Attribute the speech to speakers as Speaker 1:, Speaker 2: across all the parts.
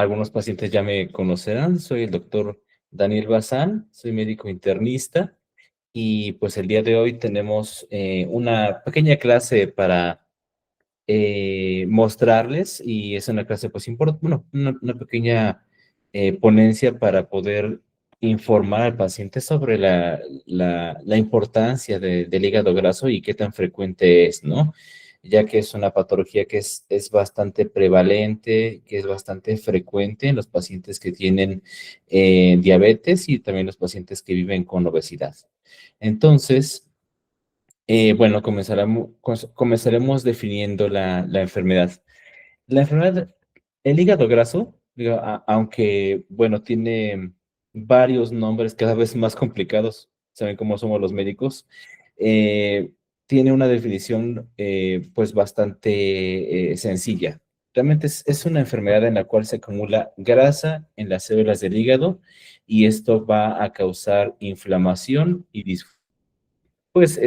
Speaker 1: algunos pacientes ya me conocerán, soy el doctor Daniel Bazán, soy médico internista y pues el día de hoy tenemos una pequeña clase para mostrarles y es una clase pues importante, bueno, una pequeña ponencia para poder informar al paciente sobre la importancia del hígado graso y qué tan frecuente es, ¿no? Ya que es una patología que es bastante prevalente, que es bastante frecuente en los pacientes que tienen diabetes y también los pacientes que viven con obesidad. Entonces, bueno, comenzaremos definiendo la enfermedad. La enfermedad, el hígado graso, digo, aunque, bueno, tiene varios nombres cada vez más complicados, saben cómo somos los médicos, tiene una definición, pues, bastante sencilla. Realmente es una enfermedad en la cual se acumula grasa en las células del hígado y esto va a causar inflamación y disfunción pues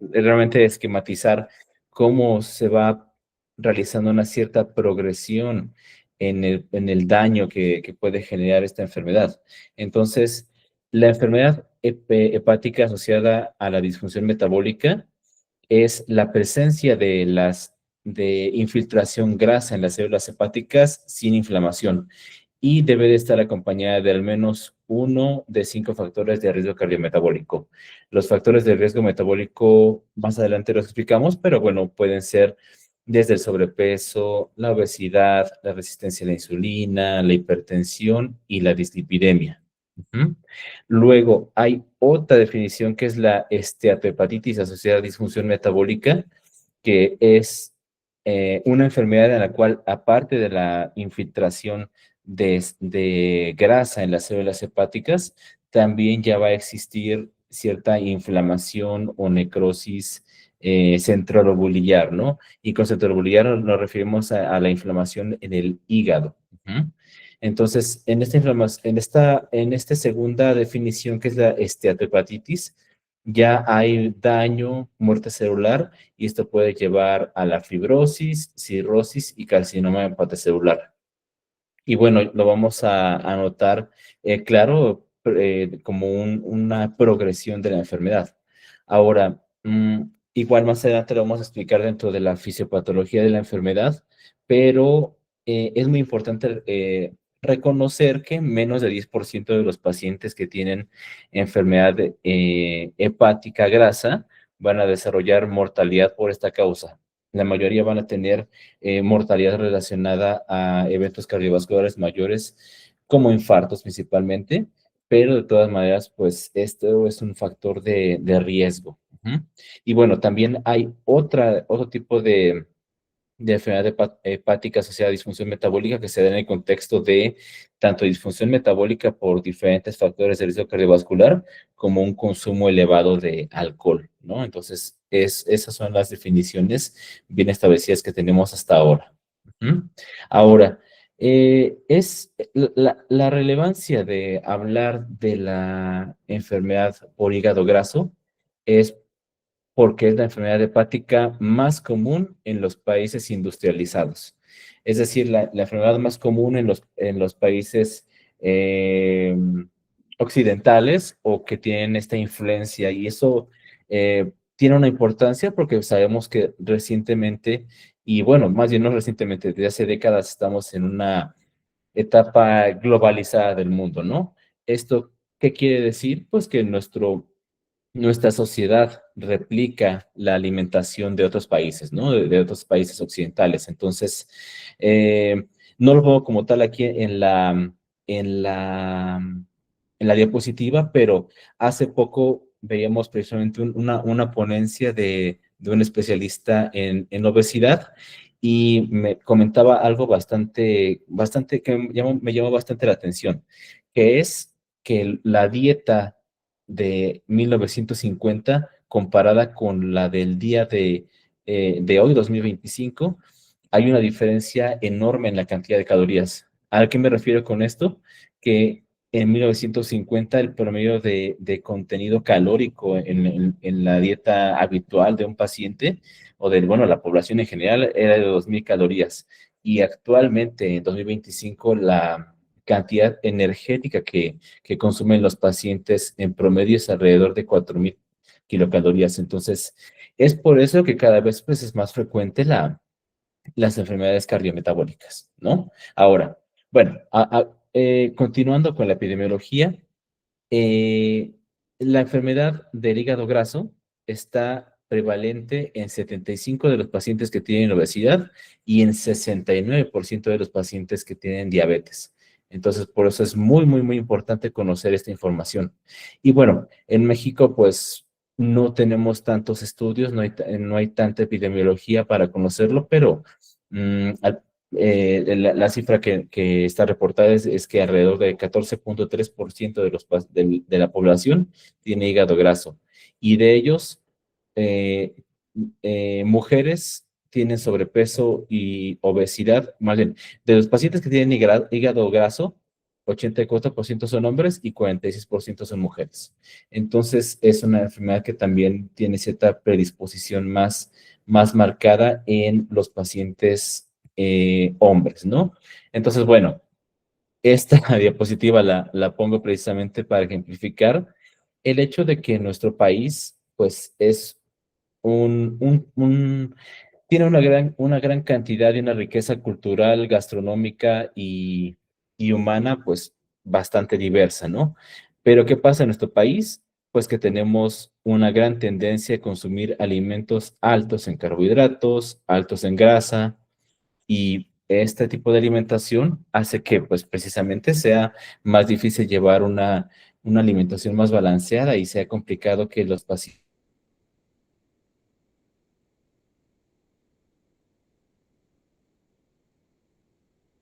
Speaker 1: realmente esquematizar cómo se va realizando una cierta progresión en el daño que puede generar esta enfermedad. Entonces, la enfermedad hepática asociada a la disfunción metabólica es la presencia de infiltración grasa en las células hepáticas sin inflamación y debe de estar acompañada de al menos uno de 5 factores de riesgo cardiometabólico. Los factores de riesgo metabólico más adelante los explicamos, pero bueno, pueden ser desde el sobrepeso, la obesidad, la resistencia a la insulina, la hipertensión y la dislipidemia. Ujú. Luego, hay otra definición que es la esteatohepatitis asociada a disfunción metabólica, que es una enfermedad en la cual, aparte de la infiltración de grasa en las células hepáticas, también ya va a existir cierta inflamación o necrosis centrolobular, ¿no? Y con centrolobular nos referimos a la inflamación en el hígado. Ujú. Entonces, en esta segunda definición, que es la esteatohepatitis, ya hay daño, muerte celular, y esto puede llevar a la fibrosis, cirrosis y carcinoma hepatocelular. Y bueno, lo vamos a anotar, claro, como una progresión de la enfermedad. Ahora, igual más adelante lo vamos a explicar dentro de la fisiopatología de la enfermedad, pero es muy importante reconocer que menos de 10% de los pacientes que tienen enfermedad hepática grasa van a desarrollar mortalidad por esta causa. La mayoría van a tener mortalidad relacionada a eventos cardiovasculares mayores, como infartos principalmente, pero de todas maneras, pues esto es un factor de riesgo. Ujú. Y bueno, también hay otro tipo de enfermedad hepática asociada a disfunción metabólica que se da en el contexto de tanto disfunción metabólica por diferentes factores de riesgo cardiovascular como un consumo elevado de alcohol, ¿no? Entonces, esas son las definiciones bien establecidas que tenemos hasta ahora. Ujú. Ahora, es la relevancia de hablar de la enfermedad por hígado graso es porque es la enfermedad hepática más común en los países industrializados. Es decir, la enfermedad más común en los países eh, occidentales o que tienen esta influencia. Y eso tiene una importancia porque sabemos que recientemente, y bueno, más bien no recientemente, desde hace décadas estamos en una etapa globalizada del mundo, ¿no? ¿Esto qué quiere decir? Pues que nuestra sociedad replica la alimentación de otros países, ¿no? De otros países occidentales. Entonces, eh, no lo pongo como tal aquí en la, en la diapositiva, pero hace poco veíamos precisamente una ponencia de un especialista en obesidad y me comentaba algo bastante que me llamó bastante la atención, que es que la dieta de 1950 comparada con la del día de hoy, 2025, hay una diferencia enorme en la cantidad de calorías. ¿A qué me refiero con esto? Que en 1950 el promedio de contenido calórico en la dieta habitual de un paciente o de, bueno, la población en general era de 2.000 calorías. y actualmente en 2025 la cantidad energética que consumen los pacientes en promedio es alrededor de 4,000 kilocalorías. Entonces, es por eso que cada vez pues, es más frecuente las enfermedades cardiometabólicas, ¿no? Ahora, bueno, continuando con la epidemiología, eh, la enfermedad del hígado graso está prevalente en 75 de los pacientes que tienen obesidad y en 69% de los pacientes que tienen diabetes. Entonces, por eso es muy, muy, muy importante conocer esta información. Y bueno, en México, pues no tenemos tantos estudios, no hay tanta epidemiología para conocerlo, pero mm, al- la cifra que está reportada es que alrededor de 14,3% de la población tiene hígado graso. Y de ellos, eh, mujeres tienen sobrepeso y obesidad. Más bien, de los pacientes que tienen hígado graso, 84% son hombres y 46% son mujeres. Entonces, es una enfermedad que también tiene cierta predisposición más marcada en los pacientes hombres, ¿no? Entonces, bueno, esta diapositiva la pongo precisamente para ejemplificar el hecho de que nuestro país, pues, es tiene una gran cantidad y una riqueza cultural, gastronómica y humana, pues, bastante diversa, ¿no? Pero ¿qué pasa en nuestro país? Pues que tenemos una gran tendencia a consumir alimentos altos en carbohidratos, altos en grasa, y este tipo de alimentación hace que, pues, precisamente sea más difícil llevar una alimentación más balanceada y sea complicado que los pacientes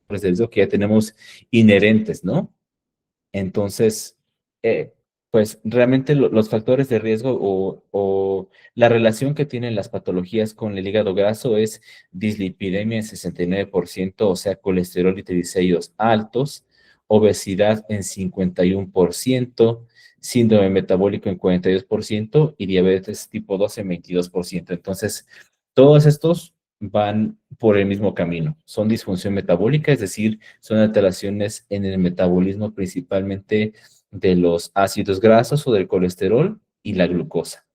Speaker 1: de riesgo que ya tenemos inherentes, ¿no? Entonces, eh, pues realmente los factores de riesgo o la relación que tienen las patologías con el hígado graso es dislipidemia en 69%, o sea, colesterol y triglicéridos altos, obesidad en 51%, síndrome metabólico en 42% y diabetes tipo 2 en 22%. Entonces, todos estos van por el mismo camino. Son disfunción metabólica, es decir, son alteraciones en el metabolismo principalmente de los ácidos grasos o del colesterol y la glucosa.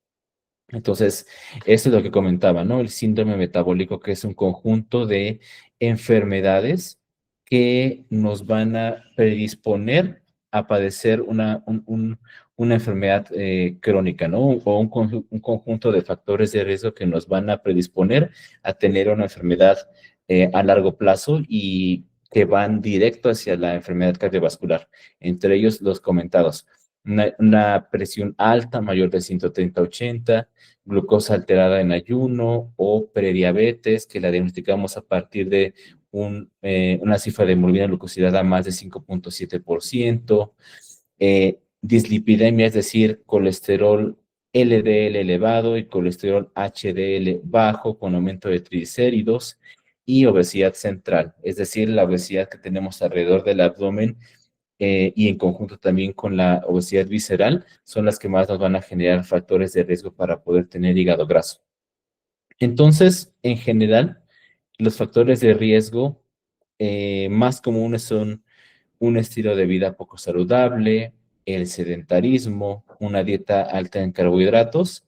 Speaker 1: Entonces, esto es lo que comentaba, ¿no? El síndrome metabólico, que es un conjunto de enfermedades que nos van a predisponer a padecer una enfermedad crónica, ¿no? O un conjunto de factores de riesgo que nos van a predisponer a tener una enfermedad a largo plazo y que van directo hacia la enfermedad cardiovascular. Entre ellos, los comentados. Una presión alta, mayor de 130/80, glucosa alterada en ayuno o prediabetes, que la diagnosticamos a partir de una cifra de hemoglobina glucosilada más de 5,7%, dislipidemia, es decir, colesterol LDL elevado y colesterol HDL bajo con aumento de triglicéridos y obesidad central, es decir, la obesidad que tenemos alrededor del abdomen y en conjunto también con la obesidad visceral, son las que más nos van a generar factores de riesgo para poder tener hígado graso. Entonces, en general, los factores de riesgo más comunes son un estilo de vida poco saludable, el sedentarismo, una dieta alta en carbohidratos.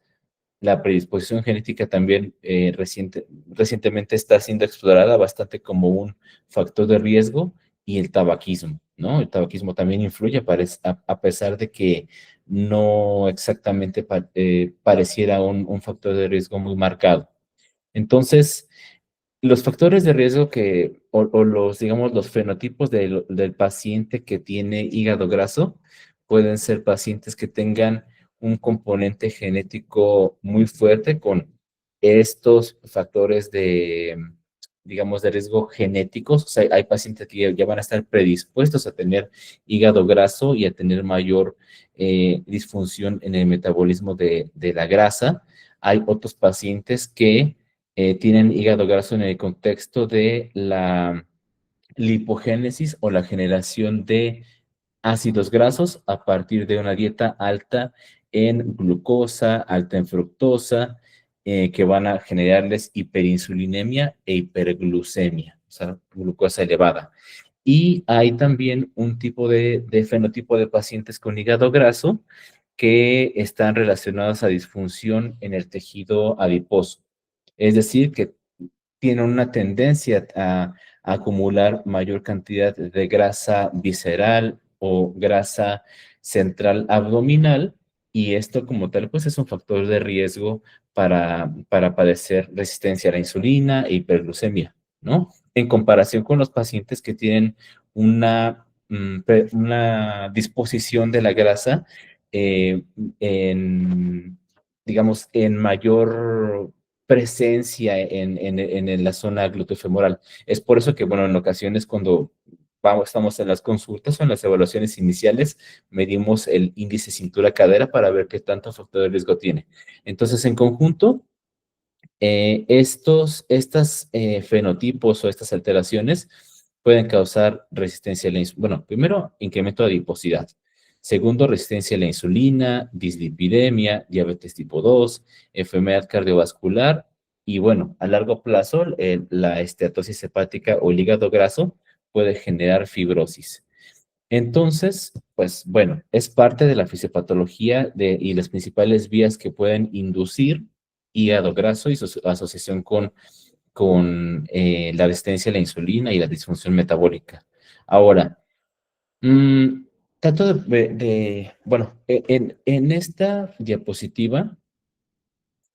Speaker 1: La predisposición genética también recientemente está siendo explorada bastante como un factor de riesgo y el tabaquismo, ¿no? El tabaquismo también influye a pesar de que no exactamente pareciera un factor de riesgo muy marcado. Entonces, los factores de riesgo o los, digamos, los fenotipos del paciente que tiene hígado graso pueden ser pacientes que tengan un componente genético muy fuerte con estos factores digamos, de riesgo genéticos. O sea, hay pacientes que ya van a estar predispuestos a tener hígado graso y a tener mayor disfunción en el metabolismo de la grasa. Hay otros pacientes que tienen hígado graso en el contexto de la lipogénesis o la generación de ácidos grasos a partir de una dieta alta en glucosa, alta en fructosa que van a generarles hiperinsulinemia e hiperglucemia, o sea, glucosa elevada. Y hay también un tipo de fenotipo de pacientes con hígado graso que están relacionados a disfunción en el tejido adiposo. Es decir, que tienen una tendencia a acumular mayor cantidad de grasa visceral o grasa central abdominal, y esto como tal, pues es un factor de riesgo para padecer resistencia a la insulina e hiperglucemia, ¿no? En comparación con los pacientes que tienen una disposición de la grasa eh, en, digamos, en mayor presencia en la zona glúteo-femoral. Es por eso que, bueno, en ocasiones cuando estamos en las consultas o en las evaluaciones iniciales, medimos el índice cintura-cadera para ver qué tanto factor de riesgo tiene. Entonces, en conjunto, estas fenotipos o estas alteraciones pueden causar resistencia a la insulina. Bueno, primero, incremento de adiposidad. Segundo, resistencia a la insulina, dislipidemia, diabetes tipo 2, enfermedad cardiovascular y, bueno, a largo plazo, la esteatosis hepática o el hígado graso puede generar fibrosis. Entonces, pues bueno, es parte de la fisiopatología y las principales vías que pueden inducir hígado graso y su asociación con la resistencia a la insulina y la disfunción metabólica. Ahora, mm, trato bueno, en esta diapositiva,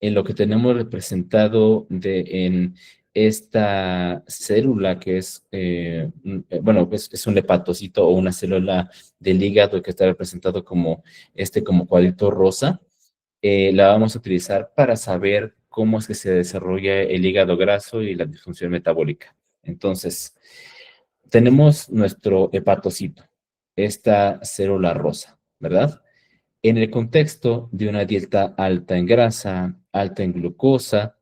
Speaker 1: en lo que tenemos representado en esta célula que es, bueno, es un hepatocito o una célula del hígado que está representado como cuadrito rosa, la vamos a utilizar para saber cómo es que se desarrolla el hígado graso y la disfunción metabólica. Entonces, tenemos nuestro hepatocito, esta célula rosa, ¿verdad? En el contexto de una dieta alta en grasa, alta en glucosa,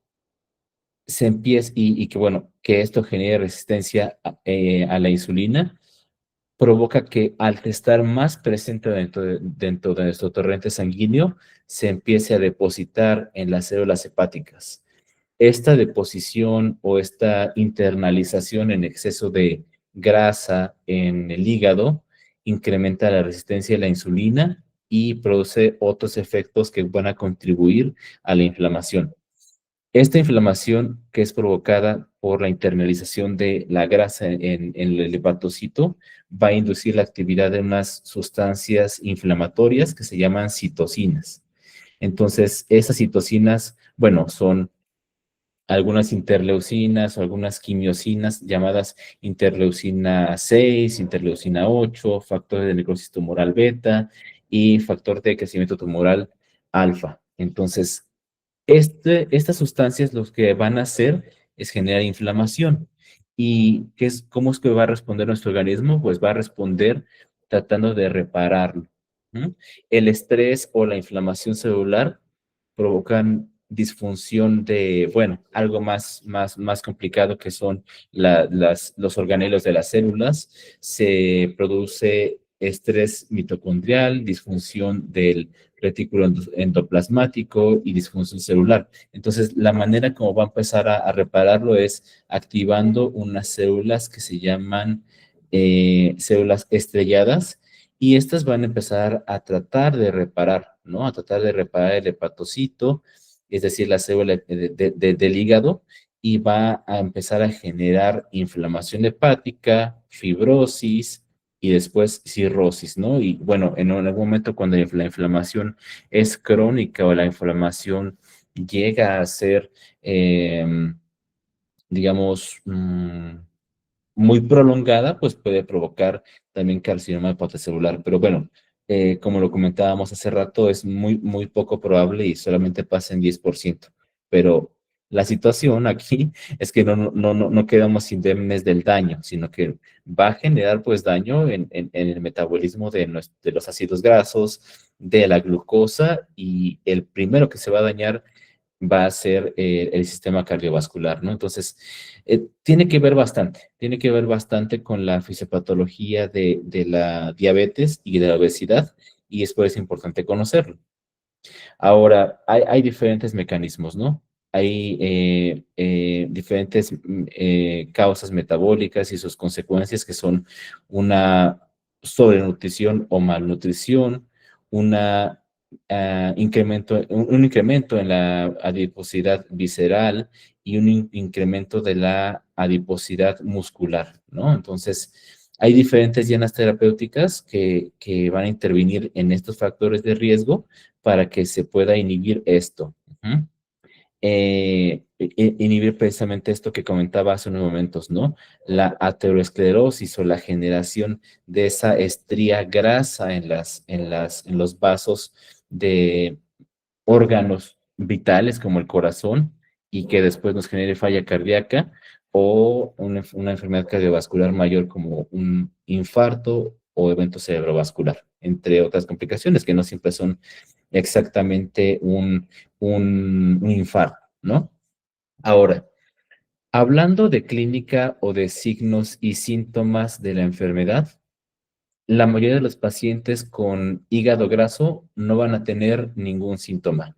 Speaker 1: se empieza, y que bueno, que esto genere resistencia a la insulina, provoca que al estar más presente dentro de nuestro torrente sanguíneo, se empiece a depositar en las células hepáticas. Esta deposición o esta internalización en exceso de grasa en el hígado incrementa la resistencia a la insulina y produce otros efectos que van a contribuir a la inflamación. Esta inflamación, que es provocada por la internalización de la grasa en el hepatocito, va a inducir la actividad de unas sustancias inflamatorias que se llaman citocinas. Entonces, esas citocinas, bueno, son algunas interleucinas o algunas quimiosinas llamadas interleucina 6, interleucina 8, factor de necrosis tumoral beta y factor de crecimiento tumoral alfa. Entonces, estas sustancias lo que van a hacer es generar inflamación. ¿Y cómo es que va a responder nuestro organismo? Pues va a responder tratando de repararlo. ¿Mm? El estrés o la inflamación celular provocan disfunción de, bueno, algo más complicado que son los organelos de las células. Se produce estrés mitocondrial, disfunción del retículo endoplasmático y disfunción celular. Entonces, la manera como va a empezar a repararlo es activando unas células que se llaman células estrelladas, y estas van a empezar a tratar de reparar, ¿no? A tratar de reparar el hepatocito, es decir, la célula del hígado, y va a empezar a generar inflamación hepática, fibrosis y después cirrosis, ¿no? Y bueno, en algún momento cuando la inflamación es crónica o la inflamación llega a ser, digamos, muy prolongada, pues puede provocar también carcinoma hepatocelular. Pero bueno, como lo comentábamos hace rato, es muy poco probable y solamente pasa en 10%. Pero la situación aquí es que no quedamos indemnes del daño, sino que va a generar pues daño en el metabolismo de los ácidos grasos, de la glucosa, y el primero que se va a dañar va a ser el sistema cardiovascular, ¿no? Entonces, tiene que ver bastante con la fisiopatología de la diabetes y de la obesidad, y es por eso importante conocerlo. Ahora, hay diferentes mecanismos, ¿no? hay diferentes causas metabólicas y sus consecuencias que son una sobrenutrición o malnutrición, una, un incremento en la adiposidad visceral y un incremento de la adiposidad muscular, ¿no? Entonces, hay diferentes llanas terapéuticas que van a intervenir en estos factores de riesgo para que se pueda inhibir esto. Ujú. Inhibir precisamente esto que comentaba hace unos momentos, ¿no? La aterosclerosis o la generación de esa estría grasa en los vasos de órganos vitales como el corazón y que después nos genere falla cardíaca o una enfermedad cardiovascular mayor como un infarto o evento cerebrovascular, entre otras complicaciones que no siempre son exactamente un infarto, ¿no? Ahora, hablando de clínica o de signos y síntomas de la enfermedad, la mayoría de los pacientes con hígado graso no van a tener ningún síntoma.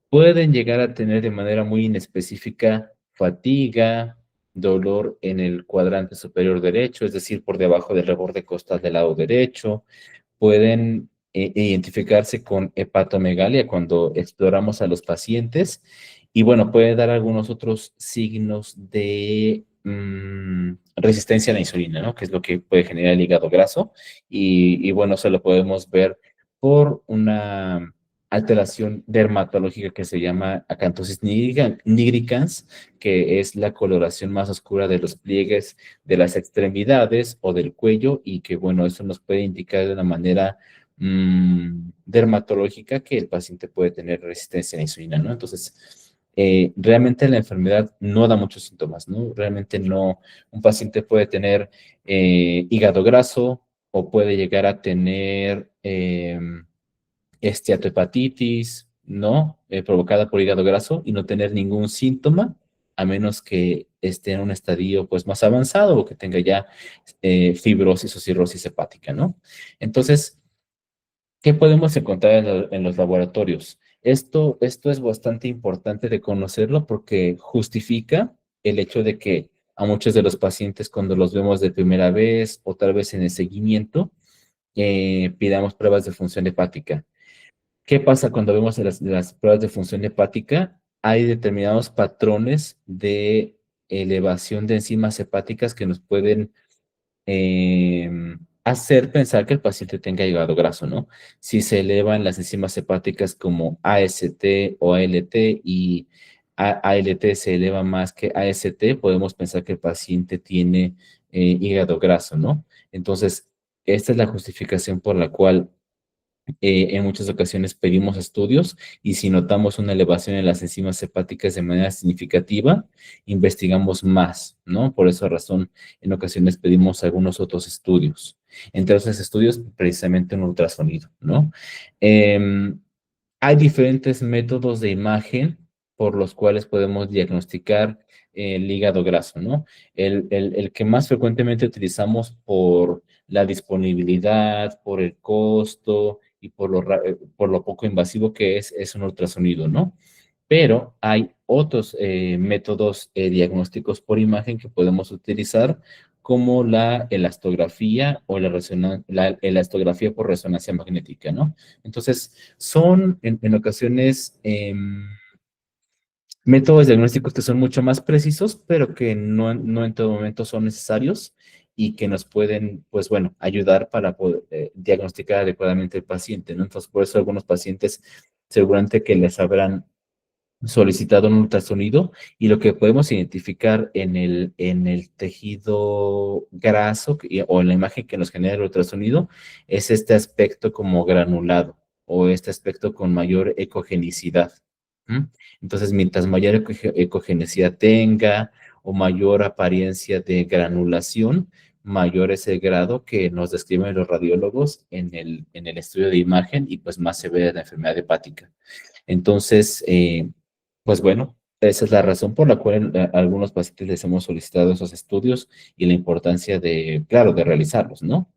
Speaker 1: Pueden llegar a tener de manera muy inespecífica fatiga, dolor en el cuadrante superior derecho, es decir, por debajo del reborde costal del lado derecho. Pueden identificarse con hepatomegalia cuando exploramos a los pacientes y bueno, puede dar algunos otros signos de resistencia a la insulina, ¿no? Que es lo que puede generar el hígado graso y bueno, eso lo podemos ver por una alteración dermatológica que se llama acantosis nigricans, que es la coloración más oscura de los pliegues de las extremidades o del cuello y que, bueno, eso nos puede indicar de una manera dermatológica que el paciente puede tener resistencia a la insulina, ¿no? Entonces, realmente la enfermedad no da muchos síntomas, ¿no? Realmente no, un paciente puede tener hígado graso o puede llegar a tener esteatohepatitis, ¿no? Provocada por hígado graso y no tener ningún síntoma, a menos que esté en un estadio pues más avanzado o que tenga ya fibrosis o cirrosis hepática, ¿no? Entonces, ¿qué podemos encontrar en los laboratorios? Esto es bastante importante de conocerlo porque justifica el hecho de que a muchos de los pacientes cuando los vemos de primera vez o tal vez en el seguimiento, pidamos pruebas de función hepática. ¿Qué pasa cuando vemos las pruebas de función hepática? Hay determinados patrones de elevación de enzimas hepáticas que nos pueden hacer pensar que el paciente tenga hígado graso, ¿no? Si se elevan las enzimas hepáticas como AST o ALT y ALT se eleva más que AST, podemos pensar que el paciente tiene hígado graso, ¿no? Entonces, esta es la justificación por la cual en muchas ocasiones pedimos estudios y si notamos una elevación en las enzimas hepáticas de manera significativa, investigamos más, ¿no? Por esa razón, en ocasiones pedimos algunos otros estudios. Entre esos estudios, precisamente un ultrasonido, ¿no? Em, Hay diferentes métodos de imagen por los cuales podemos diagnosticar el hígado graso, ¿no? El que más frecuentemente utilizamos por la disponibilidad, por el costo y por lo poco invasivo que es un ultrasonido, ¿no? Pero hay otros métodos diagnósticos por imagen que podemos utilizar, como la elastografía o la elastografía por resonancia magnética, ¿no? Entonces, son en ocasiones métodos diagnósticos que son mucho más precisos, pero que no en todo momento son necesarios y que nos pueden, pues bueno, ayudar para poder diagnosticar adecuadamente el paciente, ¿no? Entonces, por eso algunos pacientes seguramente que les habrán solicitado un ultrasonido y lo que podemos identificar en el tejido graso o en la imagen que nos genera el ultrasonido es este aspecto como granulado o este aspecto con mayor ecogenicidad. ¿Mm? Entonces, mientras mayor ecogenicidad tenga o mayor apariencia de granulación, mayor es el grado que nos describen los radiólogos en el estudio de imagen y pues más severa la enfermedad hepática. Entonces, pues bueno, esa es la razón por la cual a algunos pacientes les hemos solicitado esos estudios y la importancia de, claro, de realizarlos, ¿no?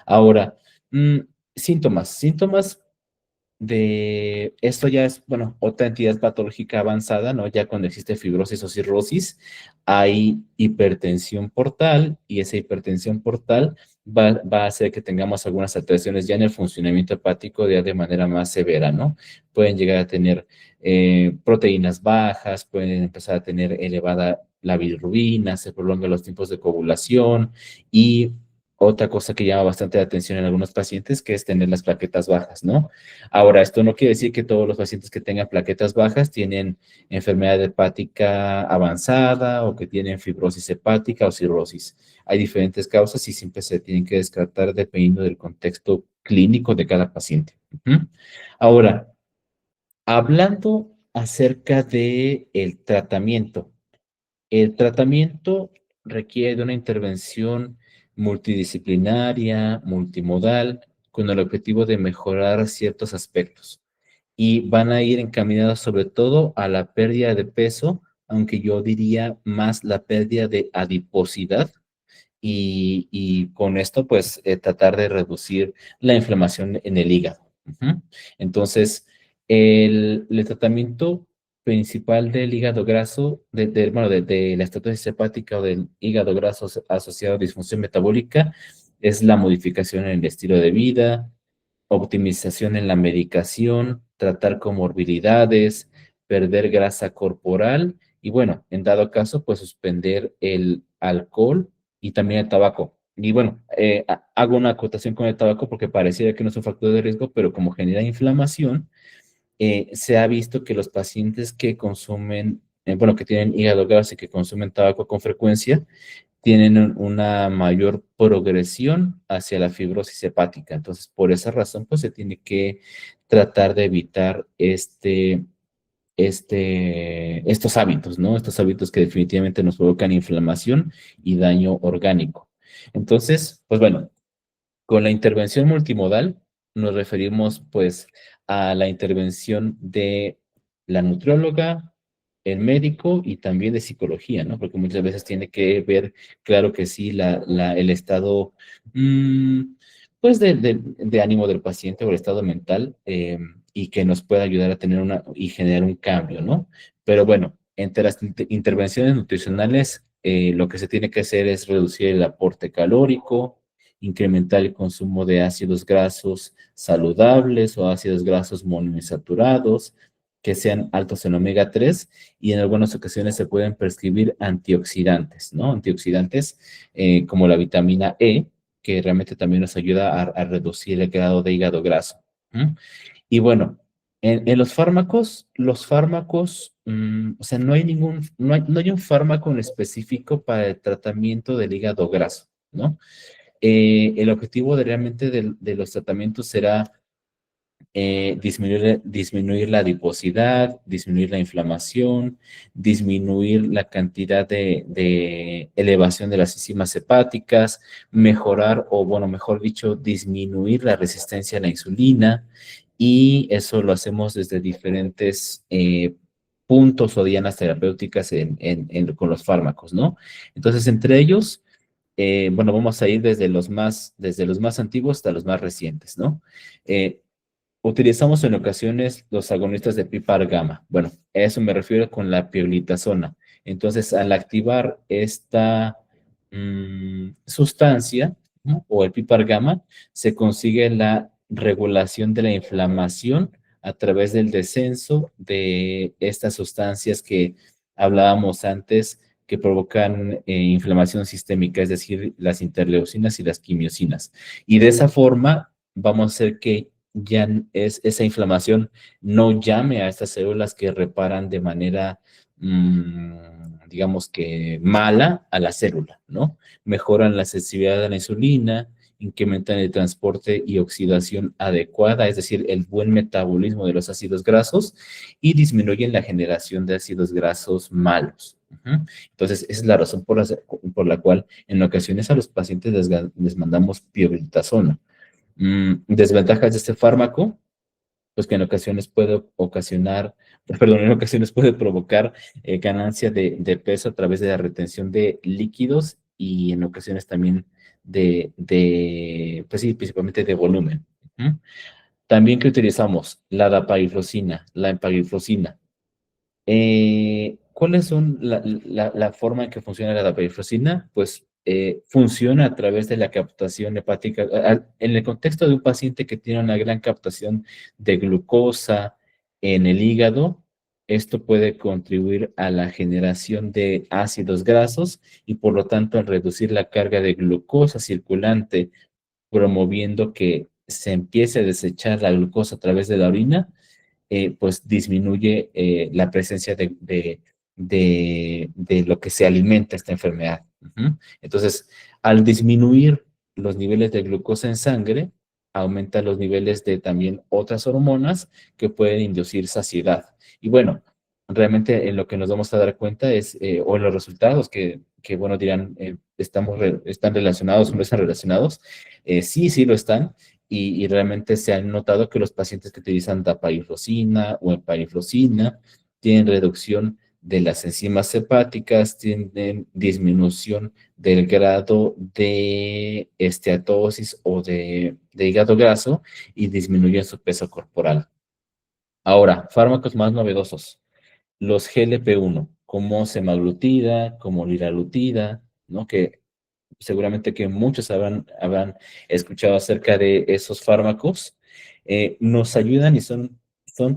Speaker 1: Ahora, mm, síntomas. Síntomas de esto ya es, bueno, otra entidad patológica avanzada, ¿no? Ya cuando existe fibrosis o cirrosis, hay hipertensión portal y esa hipertensión portal va a hacer que tengamos algunas alteraciones ya en el funcionamiento hepático ya de manera más severa, ¿no? Pueden llegar a tener proteínas bajas, pueden empezar a tener elevada la bilirrubina, se prolongan los tiempos de coagulación y otra cosa que llama bastante la atención en algunos pacientes, que es tener las plaquetas bajas, ¿no? Ahora, esto no quiere decir que todos los pacientes que tengan plaquetas bajas tienen enfermedad hepática avanzada o que tienen fibrosis hepática o cirrosis. Hay diferentes causas y siempre se tienen que descartar dependiendo del contexto clínico de cada paciente. Ujú. Ahora, hablando acerca de el tratamiento requiere de una intervención multidisciplinaria, multimodal, con el objetivo de mejorar ciertos aspectos. Y van a ir encaminados sobre todo a la pérdida de peso, aunque yo diría más la pérdida de adiposidad y con esto pues tratar de reducir la inflamación en el hígado. Ujú. Entonces, el tratamiento principal del hígado graso, bueno, de la estatosis hepática o del hígado graso asociado a disfunción metabólica, es la modificación en el estilo de vida, optimización en la medicación, tratar comorbilidades, perder grasa corporal y bueno, en dado caso, pues suspender el alcohol y también el tabaco. Y bueno, hago una acotación con el tabaco porque pareciera que no es un factor de riesgo, pero como genera inflamación, se ha visto que los pacientes que consumen, bueno, que tienen hígado graso y que consumen tabaco con frecuencia, tienen una mayor progresión hacia la fibrosis hepática. Entonces, por esa razón, pues se tiene que tratar de evitar estos hábitos, ¿no? Estos hábitos que definitivamente nos provocan inflamación y daño orgánico. Entonces, pues bueno, con la intervención multimodal nos referimos pues a la intervención de la nutrióloga, el médico y también de psicología, ¿no? Porque muchas veces tiene que ver, claro que sí, el estado mm, pues de ánimo del paciente o el estado mental y que nos pueda ayudar a tener y generar un cambio, ¿no? Pero bueno, entre las intervenciones nutricionales, lo que se tiene que hacer es reducir el aporte calórico, incrementar el consumo de ácidos grasos saludables o ácidos grasos monoinsaturados que sean altos en omega 3 y en algunas ocasiones se pueden prescribir antioxidantes, ¿no? Antioxidantes como la vitamina E, que realmente también nos ayuda a reducir el grado de hígado graso. ¿Mm? Y bueno, en los fármacos, o sea, no hay un fármaco en específico para el tratamiento del hígado graso, ¿no? El objetivo realmente de los tratamientos será disminuir la adiposidad, disminuir la inflamación, disminuir la cantidad de elevación de las enzimas hepáticas, mejorar, o bueno, mejor dicho, disminuir la resistencia a la insulina, y eso lo hacemos desde diferentes puntos o dianas terapéuticas con los fármacos, ¿no? Entonces, entre ellos, bueno, vamos a ir desde los más antiguos hasta los más recientes, ¿no? Eh, Utilizamos en ocasiones los agonistas de PPAR gamma. Bueno, a eso me refiero con la pioglitazona. Entonces, al activar esta sustancia, ¿no? O el PPAR gamma, se consigue la regulación de la inflamación a través del descenso de estas sustancias que hablábamos antes que provocan inflamación sistémica, es decir, las interleucinas y las quimiosinas. Y de esa forma vamos a hacer que ya esa inflamación no llame a estas células que reparan de manera, digamos que mala a la célula, ¿no? Mejoran la sensibilidad a la insulina, incrementan el transporte y oxidación adecuada, es decir, el buen metabolismo de los ácidos grasos y disminuyen la generación de ácidos grasos malos. Ujú. Entonces, esa es la razón por la cual en ocasiones a los pacientes les mandamos pioglitazona. Desventajas de este fármaco, pues que en ocasiones puede ocasionar, perdón, en ocasiones puede provocar ganancia de peso a través de la retención de líquidos y en ocasiones también pues sí, principalmente de volumen. Ujú. También que utilizamos la dapagliflozina, la empagliflozina. ¿Cuáles son la forma en que funciona la dapagliflozina? Pues funciona a través de la captación hepática. En el contexto de un paciente que tiene una gran captación de glucosa en el hígado, esto puede contribuir a la generación de ácidos grasos y por lo tanto a reducir la carga de glucosa circulante, promoviendo que se empiece a desechar la glucosa a través de la orina, pues disminuye la presencia de lo que se alimenta esta enfermedad. Entonces, al disminuir los niveles de glucosa en sangre, aumenta los niveles de también otras hormonas que pueden inducir saciedad. Y bueno, realmente en lo que nos vamos a dar cuenta es, o en los resultados bueno, dirán, ¿están relacionados o no están relacionados? Sí, sí lo están, y realmente se han notado que los pacientes que utilizan dapagliflozina o empagliflozina tienen reducción de las enzimas hepáticas, tienen disminución del grado de esteatosis o de hígado graso y disminuyen su peso corporal. Ahora, fármacos más novedosos. Los GLP-1, como semaglutida, como liraglutida, ¿no? Que seguramente que muchos habrán escuchado acerca de esos fármacos. Nos ayudan y son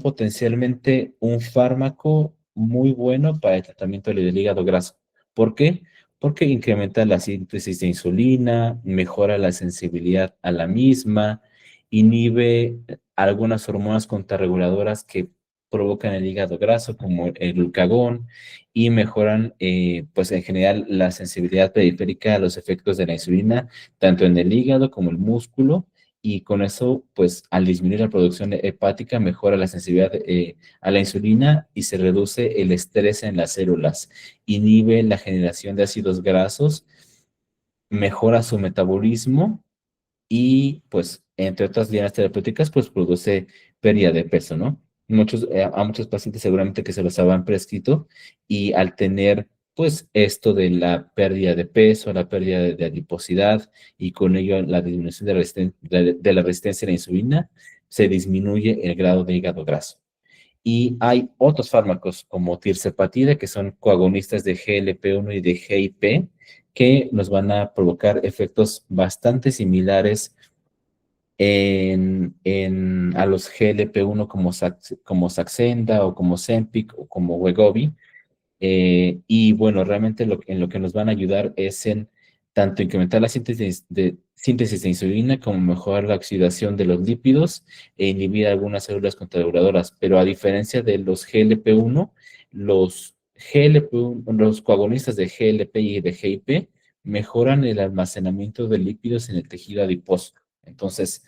Speaker 1: potencialmente un fármaco muy bueno para el tratamiento del hígado graso. ¿Por qué? Porque incrementa la síntesis de insulina, mejora la sensibilidad a la misma, inhibe algunas hormonas contrarreguladoras que provocan el hígado graso, como el glucagón, y mejoran, pues en general, la sensibilidad periférica a los efectos de la insulina, tanto en el hígado como el músculo, y con eso, pues al disminuir la producción hepática, mejora la sensibilidad a la insulina y se reduce el estrés en las células, inhibe la generación de ácidos grasos, mejora su metabolismo y pues entre otras líneas terapéuticas pues produce pérdida de peso, ¿no? A muchos pacientes seguramente que se los habrán prescrito y al tener pues esto de la pérdida de peso, la pérdida de adiposidad y con ello la disminución de la resistencia a la insulina, se disminuye el grado de hígado graso. Y hay otros fármacos como tirzepatida, que son coagonistas de GLP-1 y de GIP, que nos van a provocar efectos bastante similares a los GLP-1 como Saxenda o como Zempic o como Wegovy. Y bueno, realmente en lo que nos van a ayudar es en tanto incrementar la síntesis de insulina como mejorar la oxidación de los lípidos e inhibir algunas células contrarreguladoras. Pero a diferencia de los GLP-1, los coagonistas de GLP y de GIP mejoran el almacenamiento de lípidos en el tejido adiposo. Entonces,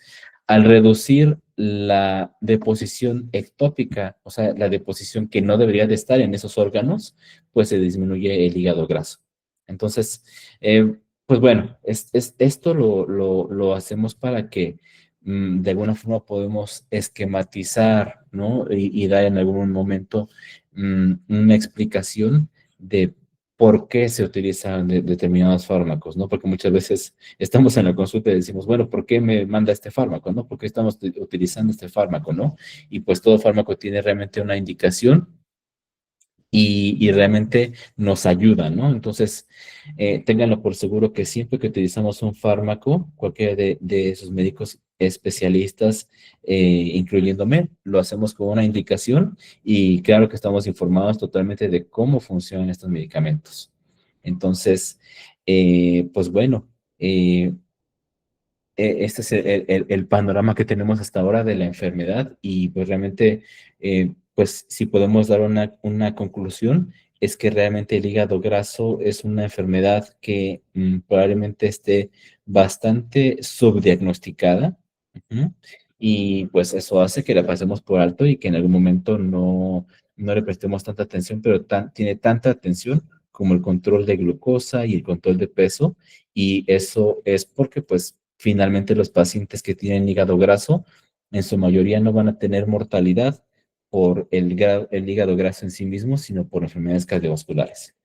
Speaker 1: al reducir la deposición ectópica, o sea, la deposición que no debería de estar en esos órganos, pues se disminuye el hígado graso. Entonces, pues bueno, esto lo hacemos para que de alguna forma podemos esquematizar, ¿no? Y dar en algún momento una explicación de por qué se utilizan determinados fármacos, ¿no? Porque muchas veces estamos en la consulta y decimos, bueno, ¿por qué me manda este fármaco, no? ¿Por qué estamos utilizando este fármaco, no? Y pues todo fármaco tiene realmente una indicación y realmente nos ayuda, ¿no? Entonces, ténganlo por seguro que siempre que utilizamos un fármaco, cualquiera de esos médicos especialistas, incluyéndome, lo hacemos con una indicación y claro que estamos informados totalmente de cómo funcionan estos medicamentos. Entonces, pues bueno, este es el panorama que tenemos hasta ahora de la enfermedad y pues realmente, pues si podemos dar una conclusión, es que realmente el hígado graso es una enfermedad que probablemente esté bastante subdiagnosticada. Ujú. Y pues eso hace que la pasemos por alto y que en algún momento no le prestemos tanta atención, pero tiene tanta atención como el control de glucosa y el control de peso, y eso es porque pues finalmente los pacientes que tienen hígado graso en su mayoría no van a tener mortalidad por el hígado graso en sí mismo, sino por enfermedades cardiovasculares.